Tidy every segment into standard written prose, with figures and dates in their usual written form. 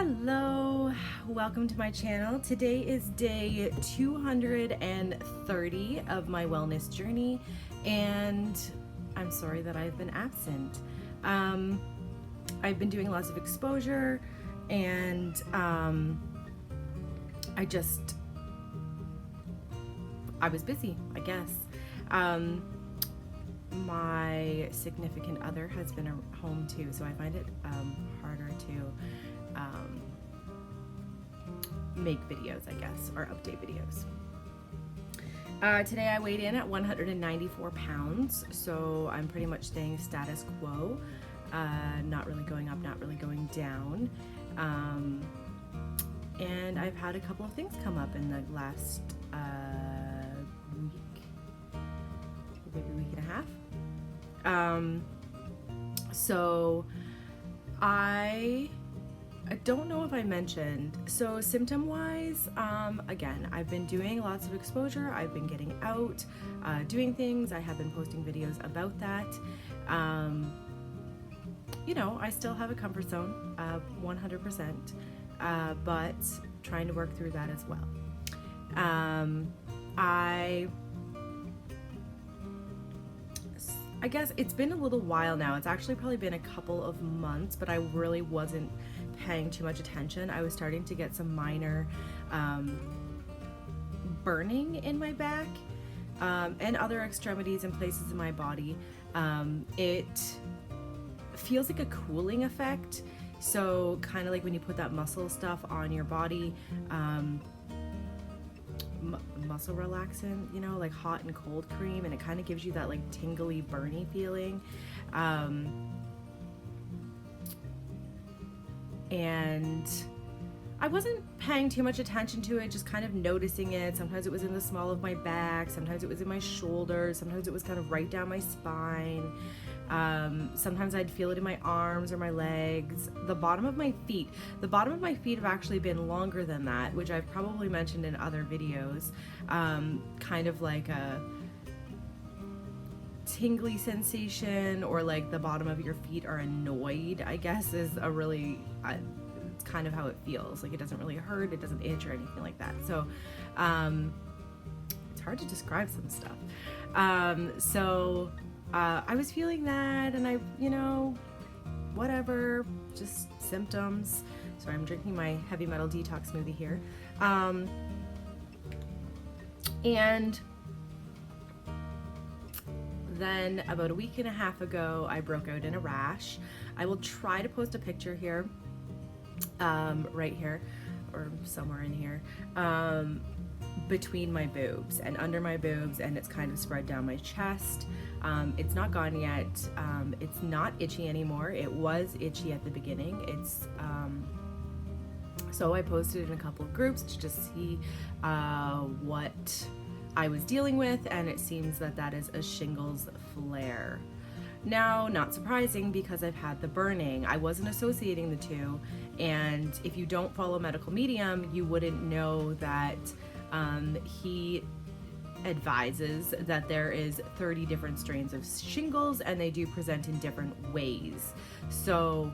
Hello, welcome to my channel. Today is day 230 of my wellness journey, and I'm sorry that I've been absent. I've been doing lots of exposure, and I was busy, I guess. My significant other has been home too, so I find it harder to make videos, I guess, or update videos. Today I weighed in at 194 pounds, so I'm pretty much staying status quo, not really going up, not really going down. And I've had a couple of things come up in the last week, maybe week and a half. So I don't know if I mentioned, so symptom wise, again, I've been doing lots of exposure. I've been getting out, doing things. I have been posting videos about that. You know, I still have a comfort zone, 100%, but trying to work through that as well. I guess it's been a little while now. It's actually probably been a couple of months, but I really wasn't paying too much attention. I was starting to get some minor burning in my back and other extremities and places in my body. It feels like a cooling effect. So kind of like when you put that muscle stuff on your body, muscle relaxant, you know, like hot and cold cream, and it kind of gives you that like tingly, burny feeling. And I wasn't paying too much attention to it, just kind of noticing it. Sometimes it was in the small of my back, sometimes it was in my shoulders, sometimes it was kind of right down my spine. Sometimes I'd feel it in my arms or my legs, the bottom of my feet. The bottom of my feet have actually been longer than that, which I've probably mentioned in other videos. Kind of like a tingly sensation, or like the bottom of your feet are annoyed, I guess, is a really, it's kind of how it feels. Like it doesn't really hurt, it doesn't itch or anything like that. So it's hard to describe some stuff. I was feeling that, and I, you know, whatever, just symptoms. So I'm drinking my heavy metal detox smoothie here. And then about a week and a half ago, I broke out in a rash. I will try to post a picture here, right here, or somewhere in here, between my boobs and under my boobs, and it's kind of spread down my chest. It's not gone yet. It's not itchy anymore. It was itchy at the beginning. So I posted in a couple of groups to just see what I was dealing with, and it seems that that is a shingles flare. Now, not surprising because I've had the burning. I wasn't associating the two, and if you don't follow medical medium, you wouldn't know that he advises that there is 30 different strains of shingles, and they do present in different ways. So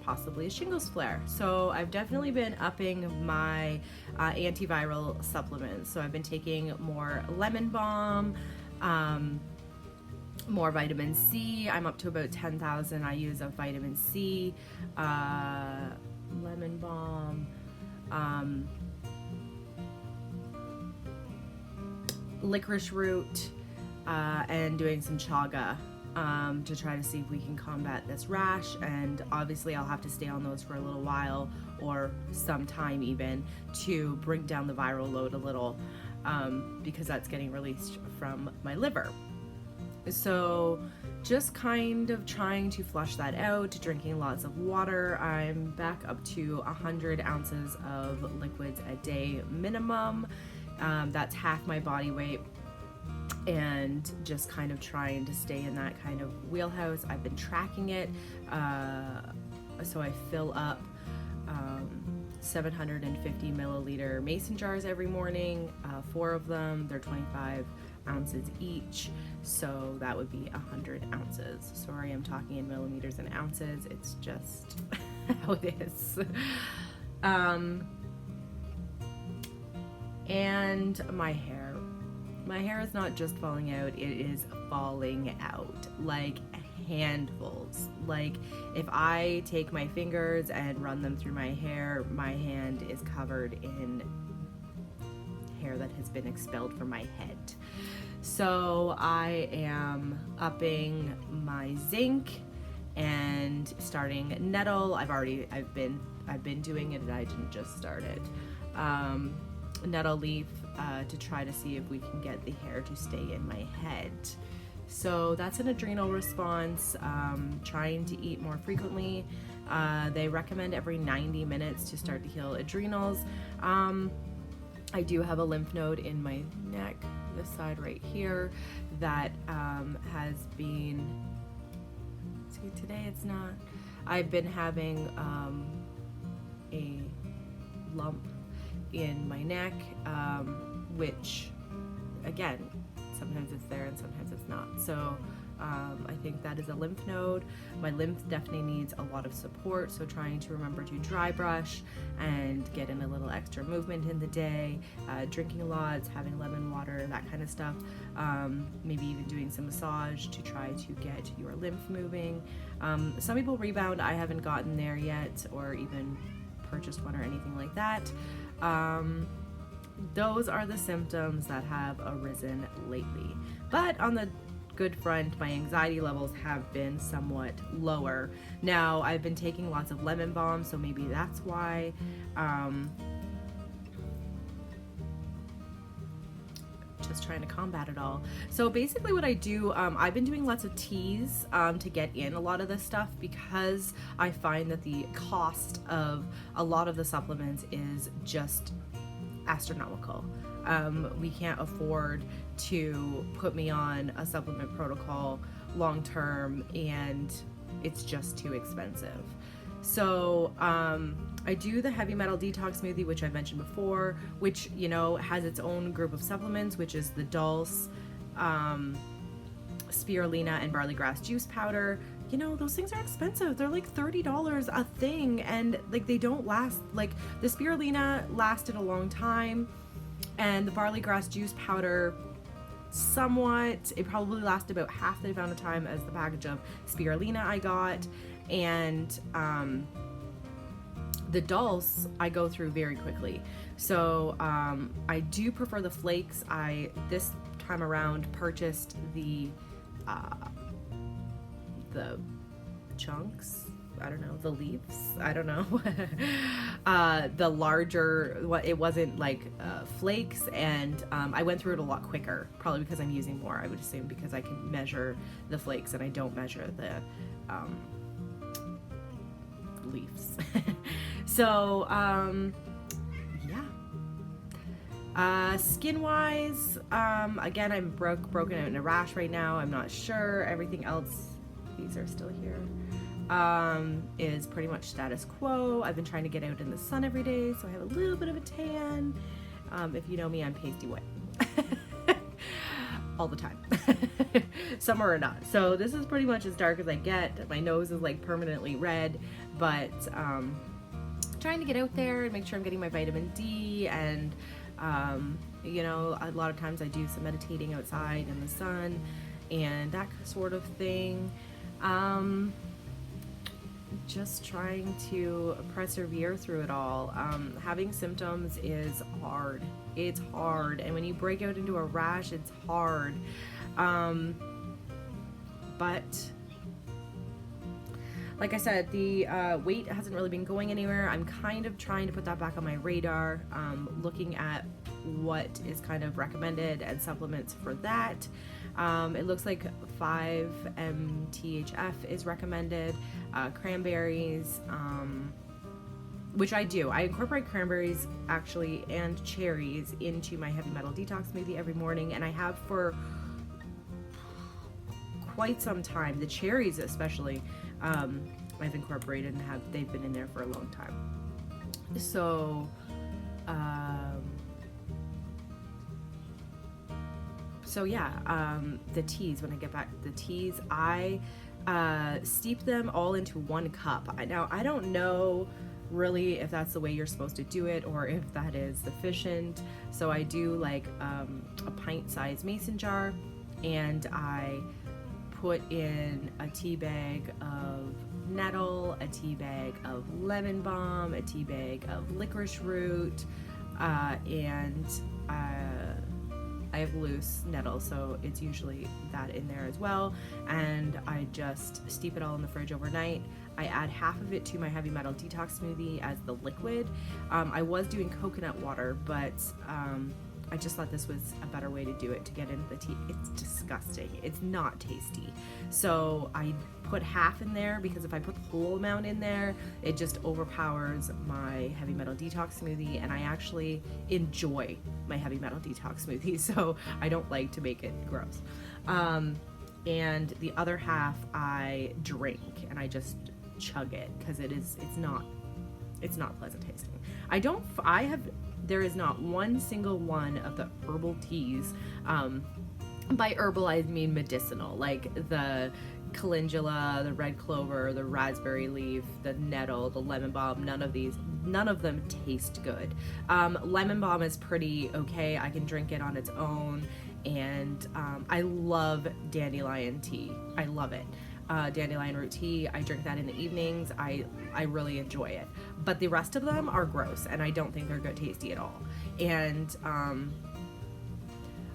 possibly a shingles flare. So I've definitely been upping my antiviral supplements. So I've been taking more lemon balm, more vitamin C. I'm up to about 10,000 IUs of vitamin C, lemon balm, licorice root, and doing some chaga to try to see if we can combat this rash. And obviously I'll have to stay on those for a little while, or some time even, to bring down the viral load a little, because that's getting released from my liver. So just kind of trying to flush that out, drinking lots of water. I'm back up to 100 ounces of liquids a day minimum. That's half my body weight, and just kind of trying to stay in that kind of wheelhouse. I've been tracking it, so I fill up 750 milliliter mason jars every morning, 4 of them. They're 25 ounces each, so that would be 100 ounces. Sorry, I'm talking in millimeters and ounces. It's just how it is. And my hair is not just falling out, it is falling out like handfuls. Like if I take my fingers and run them through my hair, my hand is covered in hair that has been expelled from my head. So I am upping my zinc and starting nettle. I've been doing it, and I didn't just start it. Nettle leaf to try to see if we can get the hair to stay in my head. So that's an adrenal response. Trying to eat more frequently. They recommend every 90 minutes to start to heal adrenals. I do have a lymph node in my neck, this side right here, that has been, see, today it's not, I've been having a lump in my neck, which again, sometimes it's there and sometimes it's not. So I think that is a lymph node. My lymph definitely needs a lot of support, so trying to remember to dry brush and get in a little extra movement in the day, drinking lots, having lemon water, that kind of stuff. Maybe even doing some massage to try to get your lymph moving. Some people rebound. I haven't gotten there yet, or even purchased one or anything like that. Those are the symptoms that have arisen lately. But on the good front, my anxiety levels have been somewhat lower. Now, I've been taking lots of lemon balm, so maybe that's why. Just trying to combat it all. So basically what I do, I've been doing lots of teas to get in a lot of this stuff, because I find that the cost of a lot of the supplements is just astronomical. We can't afford to put me on a supplement protocol long term, and it's just too expensive. So I do the heavy metal detox smoothie, which I mentioned before, which, you know, has its own group of supplements, which is the dulse, spirulina, and barley grass juice powder. You know, those things are expensive. They're like $30 a thing, and like they don't last. Like the spirulina lasted a long time, and the barley grass juice powder somewhat. It probably lasted about half the amount of time as the package of spirulina I got. And the dulse I go through very quickly. So I do prefer the flakes. I this time around purchased the chunks, I don't know, the leaves, I don't know, the larger, it wasn't like flakes, and I went through it a lot quicker, probably because I'm using more, I would assume, because I can measure the flakes and I don't measure the leaves. So yeah. Skin wise, again, I'm broken out in a rash right now. I'm not sure. Everything else, these are still here, is pretty much status quo. I've been trying to get out in the sun every day, so I have a little bit of a tan. If you know me, I'm pasty white all the time, summer or not. So this is pretty much as dark as I get. My nose is like permanently red, but trying to get out there and make sure I'm getting my vitamin D, and you know, a lot of times I do some meditating outside in the sun and that sort of thing. Just trying to persevere through it all. Having symptoms is hard. It's hard, and when you break out into a rash, it's hard. But like I said, the weight hasn't really been going anywhere. I'm kind of trying to put that back on my radar, looking at what is kind of recommended and supplements for that. It looks like 5-MTHF is recommended, cranberries, which I do. I incorporate cranberries actually and cherries into my heavy metal detox smoothie every morning, and I have for quite some time. The cherries especially, I've incorporated, and they've been in there for a long time. So yeah, the teas, when I get back, the teas, I steep them all into 1 cup. Now, I don't know really if that's the way you're supposed to do it or if that is sufficient. So I do like a pint-sized mason jar, and I put in a tea bag of nettle, a tea bag of lemon balm, a tea bag of licorice root, and I have loose nettle, so it's usually that in there as well. And I just steep it all in the fridge overnight. I add half of it to my heavy metal detox smoothie as the liquid. I was doing coconut water, but I just thought this was a better way to do it, to get into the tea. It's disgusting. It's not tasty. So I put half in there, because if I put the whole amount in there, it just overpowers my heavy metal detox smoothie, and I actually enjoy my heavy metal detox smoothie, so I don't like to make it gross. And the other half I drink, and I just chug it, because it's not pleasant tasting. There is not one single one of the herbal teas, by herbal I mean medicinal, like the calendula, the red clover, the raspberry leaf, the nettle, the lemon balm. None of them taste good. Lemon balm is pretty okay. I can drink it on its own, and I love dandelion tea. I love it. Dandelion root tea, I drink that in the evenings. I really enjoy it, but the rest of them are gross, and I don't think they're good tasty at all. And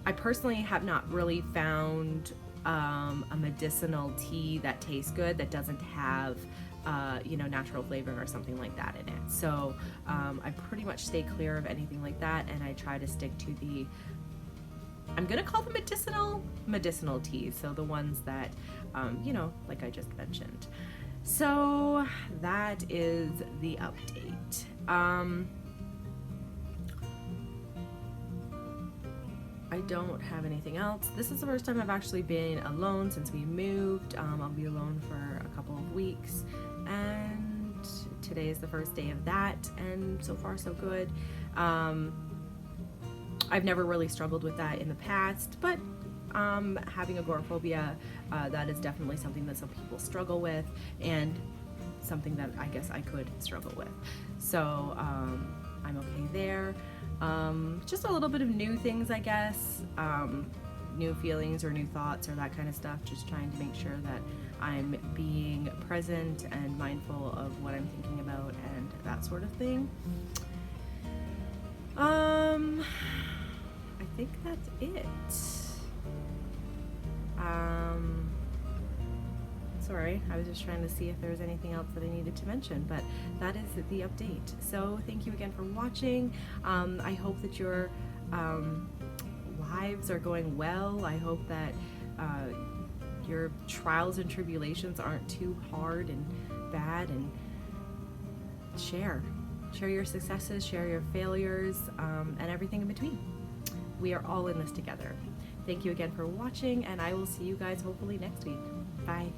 I personally have not really found a medicinal tea that tastes good, that doesn't have natural flavoring or something like that in it. So I pretty much stay clear of anything like that, and I try to stick to the, I'm gonna call them medicinal teas, so the ones that like I just mentioned. So that is the update. I don't have anything else. This is the first time I've actually been alone since we moved. I'll be alone for a couple of weeks, and today is the first day of that, and so far so good. I've never really struggled with that in the past, but having agoraphobia, that is definitely something that some people struggle with, and something that I guess I could struggle with. So I'm okay there. Just a little bit of new things, I guess, new feelings or new thoughts or that kind of stuff, just trying to make sure that I'm being present and mindful of what I'm thinking about and that sort of thing. I think that's it. Sorry, I was just trying to see if there was anything else that I needed to mention, but that is the update. So thank you again for watching. I hope that your lives are going well. I hope that your trials and tribulations aren't too hard and bad, and share your successes, share your failures, and everything in between. We are all in this together. Thank you again for watching, and I will see you guys hopefully next week. Bye.